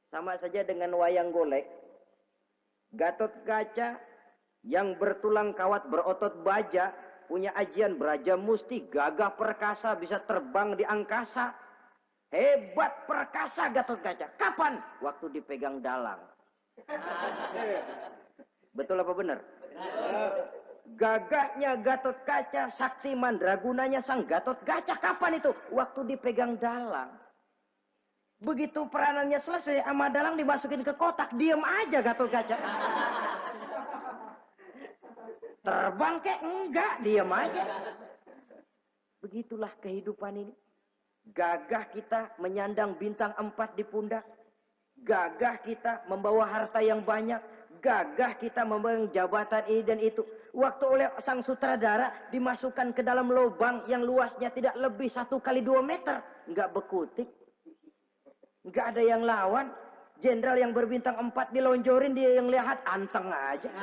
Sama saja dengan wayang golek. Gatot Kaca yang bertulang kawat berotot baja, punya ajian beraja musti, gagah perkasa, bisa terbang di angkasa. Hebat perkasa Gatot Kaca. Kapan? Waktu dipegang dalang. Betul apa benar? Gagahnya Gatot Kaca, sakti mandragunanya sang Gatot Kaca. Kapan itu? Waktu dipegang dalang. Begitu peranannya selesai, sama dalang dimasukin ke kotak, diem aja Gatot Kaca. Terbang kek? Enggak, diem aja. Begitulah kehidupan ini. Gagah kita menyandang bintang 4 di pundak. Gagah kita membawa harta yang banyak. Gagah kita membawa jabatan ini dan itu. Waktu oleh sang sutradara dimasukkan ke dalam lubang yang luasnya tidak lebih 1 kali 2 meter. Enggak bekutik. Enggak ada yang lawan. Jenderal yang berbintang 4 dilonjorin, dia yang lihat anteng aja.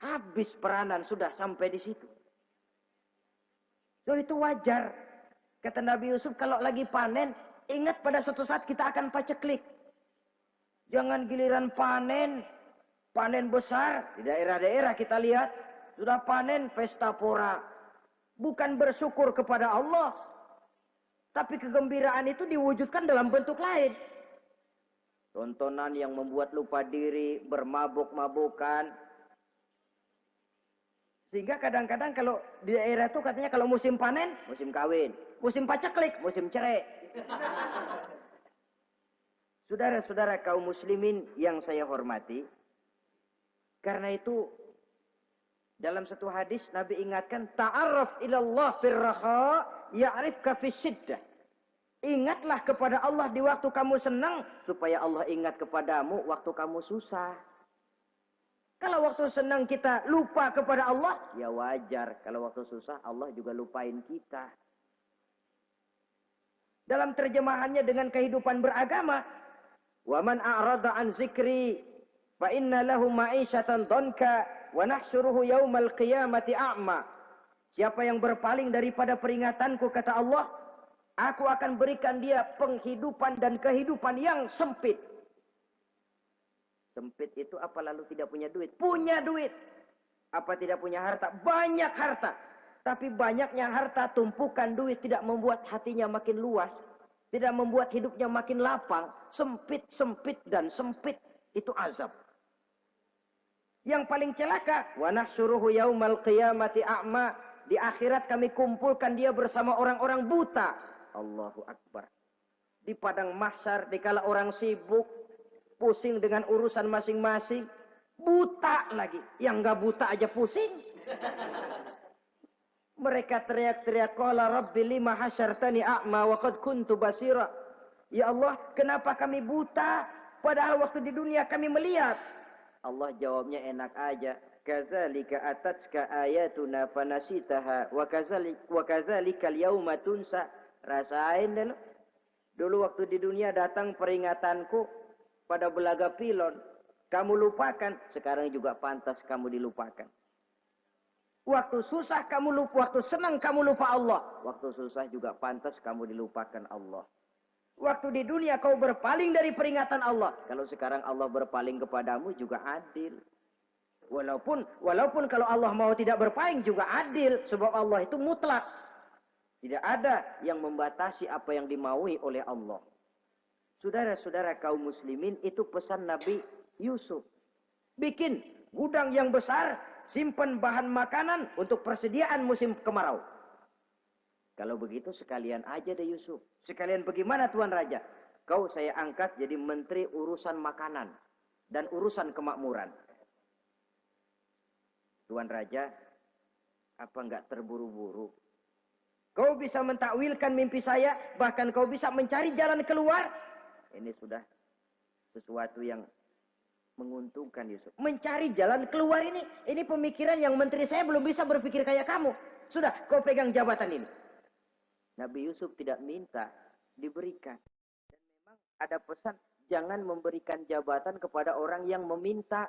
Habis peranan sudah sampai di situ. So, itu wajar. Kata Nabi Yusuf, kalau lagi panen, ingat pada suatu saat kita akan paceklik. Jangan giliran panen besar. Di daerah-daerah kita lihat, sudah panen pesta pora. Bukan bersyukur kepada Allah. Tapi kegembiraan itu diwujudkan dalam bentuk lain. Tontonan yang membuat lupa diri, bermabuk-mabukan. Sehingga kadang-kadang kalau di daerah itu katanya kalau musim panen, musim kawin. Musim paceklik, musim cerai. Saudara-saudara kaum muslimin yang saya hormati. Karena itu, dalam satu hadis Nabi ingatkan, ta'arraf ilallah firraha ya'rifka fisyiddah. Ingatlah kepada Allah di waktu kamu senang, supaya Allah ingat kepadamu waktu kamu susah. Kalau waktu senang kita lupa kepada Allah, ya wajar. Kalau waktu susah, Allah juga lupain kita. Dalam terjemahannya dengan kehidupan beragama, wa man a'rada an zikri fa inna lahu ma'isyatan dhanka wa nahsyuruhu yaumal qiyamati a'ma. Siapa yang berpaling daripada peringatanku, kata Allah, aku akan berikan dia penghidupan dan kehidupan yang sempit. Sempit itu apa lalu tidak punya duit? Punya duit. Apa tidak punya harta? Banyak harta. Tapi banyaknya harta, tumpukan duit tidak membuat hatinya makin luas. Tidak membuat hidupnya makin lapang. Sempit, sempit, dan sempit. Itu azab. Yang paling celaka, wa nahsyuruhu yaumal qiyamati a'ma. Di akhirat kami kumpulkan dia bersama orang-orang buta. Allahu Akbar. Di padang mahsyar, dikala orang sibuk, pusing dengan urusan masing-masing, buta lagi. Yang enggak buta aja pusing. Mereka teriak-teriak, qala rabbi lima hasyartani a'ma wa qad kuntu basira. Ya Allah, kenapa kami buta padahal waktu di dunia kami melihat? Allah jawabnya enak aja. Kadzalika atatska ayatuna fanasitaha wa kadzalika al-yauma tunsa. Rasain dulu. Dulu waktu di dunia datang peringatanku pada belaga pilon, kamu lupakan, sekarang juga pantas kamu dilupakan. Waktu susah kamu lupa, waktu senang kamu lupa Allah. Waktu susah juga pantas kamu dilupakan Allah. Waktu di dunia kau berpaling dari peringatan Allah. Kalau sekarang Allah berpaling kepadamu juga adil. Walaupun kalau Allah mau tidak berpaling juga adil. Sebab Allah itu mutlak. Tidak ada yang membatasi apa yang dimaui oleh Allah. Saudara-saudara kaum muslimin, itu pesan Nabi Yusuf. Bikin gudang yang besar, simpan bahan makanan untuk persediaan musim kemarau. Kalau begitu sekalian aja deh Yusuf. Sekalian bagaimana Tuan Raja? Kau saya angkat jadi menteri urusan makanan dan urusan kemakmuran. Tuan Raja, apa enggak terburu-buru? Kau bisa mentakwilkan mimpi saya, bahkan kau bisa mencari jalan keluar. Ini sudah sesuatu yang menguntungkan Yusuf. Mencari jalan keluar ini pemikiran yang menteri saya belum bisa berpikir kayak kamu. Sudah, kau pegang jabatan ini. Nabi Yusuf tidak minta, diberikan. Dan memang ada pesan, jangan memberikan jabatan kepada orang yang meminta.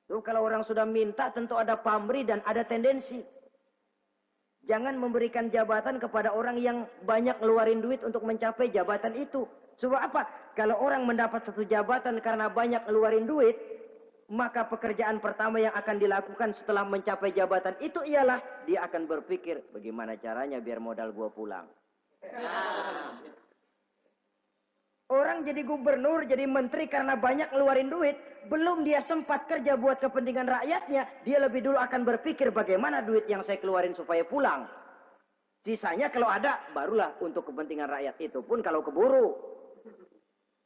Tuh, kalau orang sudah minta tentu ada pamrih dan ada tendensi. Jangan memberikan jabatan kepada orang yang banyak ngeluarin duit untuk mencapai jabatan itu. Sebab apa? Kalau orang mendapat satu jabatan karena banyak ngeluarin duit, maka pekerjaan pertama yang akan dilakukan setelah mencapai jabatan itu ialah dia akan berpikir, bagaimana caranya biar modal gua pulang. Orang jadi gubernur, jadi menteri karena banyak ngeluarin duit. Belum dia sempat kerja buat kepentingan rakyatnya. Dia lebih dulu akan berpikir bagaimana duit yang saya keluarin supaya pulang. Sisanya kalau ada, barulah untuk kepentingan rakyat. Itu pun kalau keburu.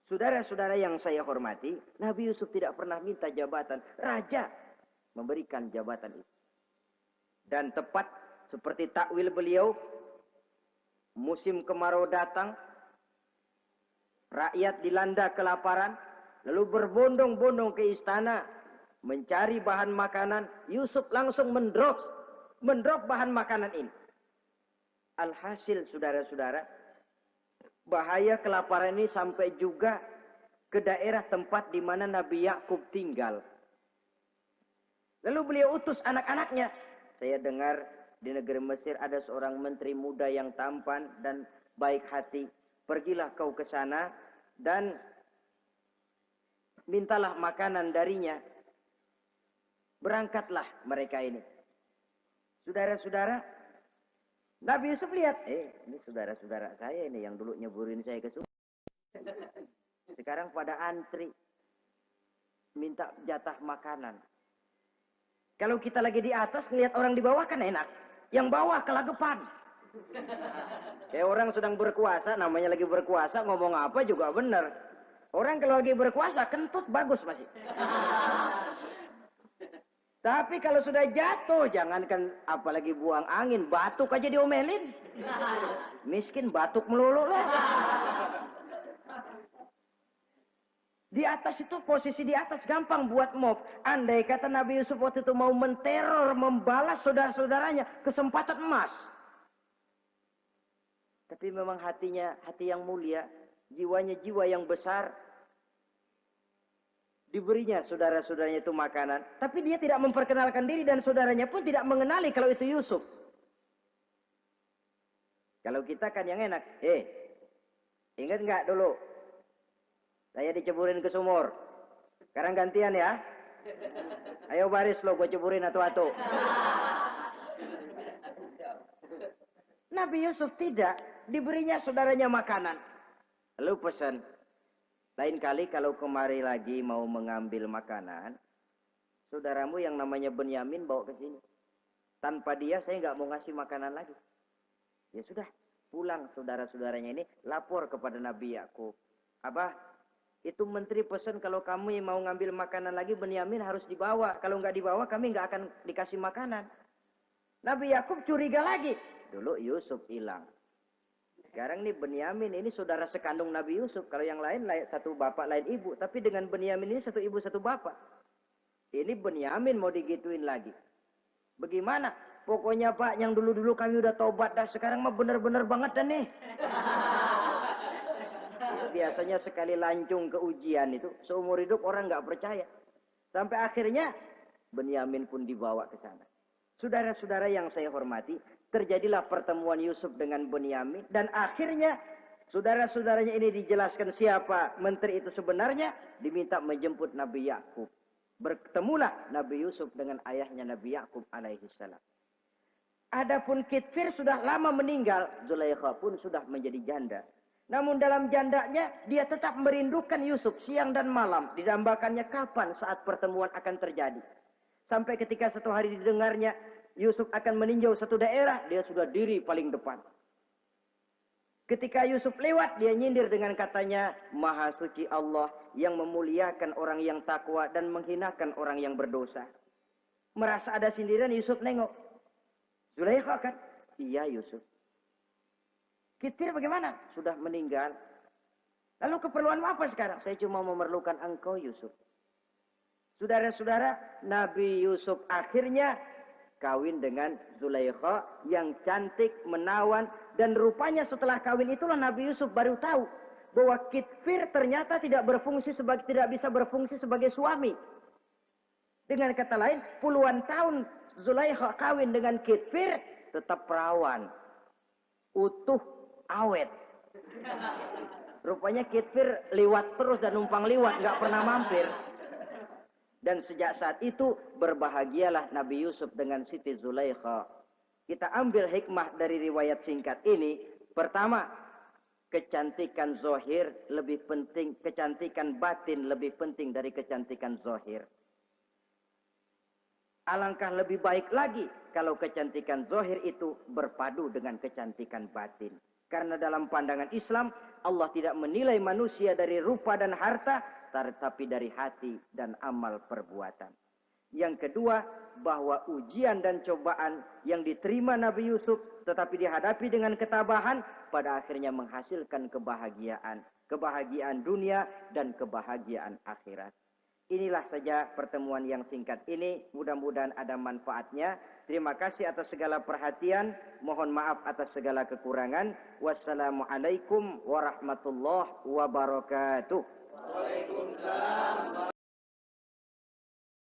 Saudara-saudara yang saya hormati, Nabi Yusuf tidak pernah minta jabatan. Raja memberikan jabatan itu. Dan tepat seperti takwil beliau, musim kemarau datang, rakyat dilanda kelaparan, lalu berbondong-bondong ke istana mencari bahan makanan. Yusuf langsung mendrop bahan makanan ini. Alhasil saudara-saudara, bahaya kelaparan ini sampai juga ke daerah tempat di mana Nabi Yakub tinggal. Lalu beliau utus anak-anaknya. Saya dengar di negeri Mesir ada seorang menteri muda yang tampan dan baik hati. Pergilah kau ke sana dan mintalah makanan darinya. Berangkatlah mereka ini. Saudara-saudara, Nabi Yusuf lihat, ini saudara-saudara saya ini yang dulu nyeburin saya ke sungai. Sekarang pada antri minta jatah makanan. Kalau kita lagi di atas ngelihat orang di bawah kan enak. Yang bawah kelagapan. Kayak orang sedang berkuasa, namanya lagi berkuasa, ngomong apa juga benar. Orang kalau lagi berkuasa kentut bagus masih. Tapi kalau sudah jatuh, jangankan apalagi buang angin, batuk aja diomelin. Miskin batuk melulu lah. Di atas itu, posisi di atas gampang buat mob. Andai kata Nabi Yusuf waktu itu mau menteror, membalas saudara-saudaranya, kesempatan emas. Tapi memang hatinya, hati yang mulia, jiwanya jiwa yang besar. Diberinya saudara-saudaranya itu makanan. Tapi dia tidak memperkenalkan diri dan saudaranya pun tidak mengenali kalau itu Yusuf. Kalau kita kan yang enak. Ingat nggak dulu? Saya diceburin ke sumur. Sekarang gantian ya. Ayo baris lo, gue ceburin atu-atu. Nabi Yusuf tidak. Diberinya saudaranya makanan. Lalu pesan. Lain kali kalau kemari lagi mau mengambil makanan, saudaramu yang namanya Benyamin bawa ke sini. Tanpa dia saya nggak mau ngasih makanan lagi. Ya sudah, pulang saudara-saudaranya ini lapor kepada Nabi Yakub. Abah, itu menteri pesan kalau kamu yang mau ngambil makanan lagi Benyamin harus dibawa. Kalau nggak dibawa kami nggak akan dikasih makanan. Nabi Yakub curiga lagi. Dulu Yusuf hilang. Sekarang nih Benyamin ini saudara sekandung Nabi Yusuf. Kalau yang lain satu bapak lain ibu. Tapi dengan Benyamin ini satu ibu satu bapak. Ini Benyamin mau digituin lagi. Bagaimana? Pokoknya Pak yang dulu-dulu kami udah tobat dah. Sekarang mah bener-bener banget dah nih. Biasanya sekali lancung ke ujian itu. Seumur hidup orang nggak percaya. Sampai akhirnya Benyamin pun dibawa ke sana. Saudara-saudara yang saya hormati. Terjadilah pertemuan Yusuf dengan Benyamin. Dan akhirnya saudara-saudaranya ini dijelaskan siapa menteri itu sebenarnya. Diminta menjemput Nabi Yakub. Bertemulah Nabi Yusuf dengan ayahnya Nabi Yakub alaihissalam. Adapun Kitfir sudah lama meninggal. Zulaikha pun sudah menjadi janda. Namun dalam jandanya dia tetap merindukan Yusuf siang dan malam. Didambakannya kapan saat pertemuan akan terjadi. Sampai ketika satu hari didengarnya Yusuf akan meninjau satu daerah, dia sudah diri paling depan. Ketika Yusuf lewat, dia nyindir dengan katanya, Maha suci Allah yang memuliakan orang yang takwa dan menghinakan orang yang berdosa. Merasa ada sindiran, Yusuf nengok. Zulaikha kan? Iya Yusuf. Kitfir bagaimana? Sudah meninggal. Lalu keperluanmu apa sekarang? Saya cuma memerlukan engkau Yusuf. Saudara-saudara, Nabi Yusuf akhirnya kawin dengan Zulaikha yang cantik, menawan. Dan rupanya setelah kawin itulah Nabi Yusuf baru tahu bahwa Kitfir ternyata tidak bisa berfungsi sebagai suami. Dengan kata lain, puluhan tahun Zulaikha kawin dengan Kitfir tetap perawan. Utuh, awet. Rupanya Kitfir liwat terus dan numpang liwat, nggak pernah mampir. Dan sejak saat itu berbahagialah Nabi Yusuf dengan Siti Zulaikha. Kita ambil hikmah dari riwayat singkat ini. Pertama, kecantikan zohir lebih penting, kecantikan batin lebih penting dari kecantikan zohir. Alangkah lebih baik lagi kalau kecantikan zohir itu berpadu dengan kecantikan batin. Karena dalam pandangan Islam, Allah tidak menilai manusia dari rupa dan harta, tetapi dari hati dan amal perbuatan. Yang kedua, bahwa ujian dan cobaan yang diterima Nabi Yusuf tetapi dihadapi dengan ketabahan, pada akhirnya menghasilkan kebahagiaan. Kebahagiaan dunia dan kebahagiaan akhirat. Inilah saja pertemuan yang singkat ini. Mudah-mudahan ada manfaatnya. Terima kasih atas segala perhatian. Mohon maaf atas segala kekurangan. Wassalamualaikum warahmatullahi wabarakatuh. Waalaikumsalam.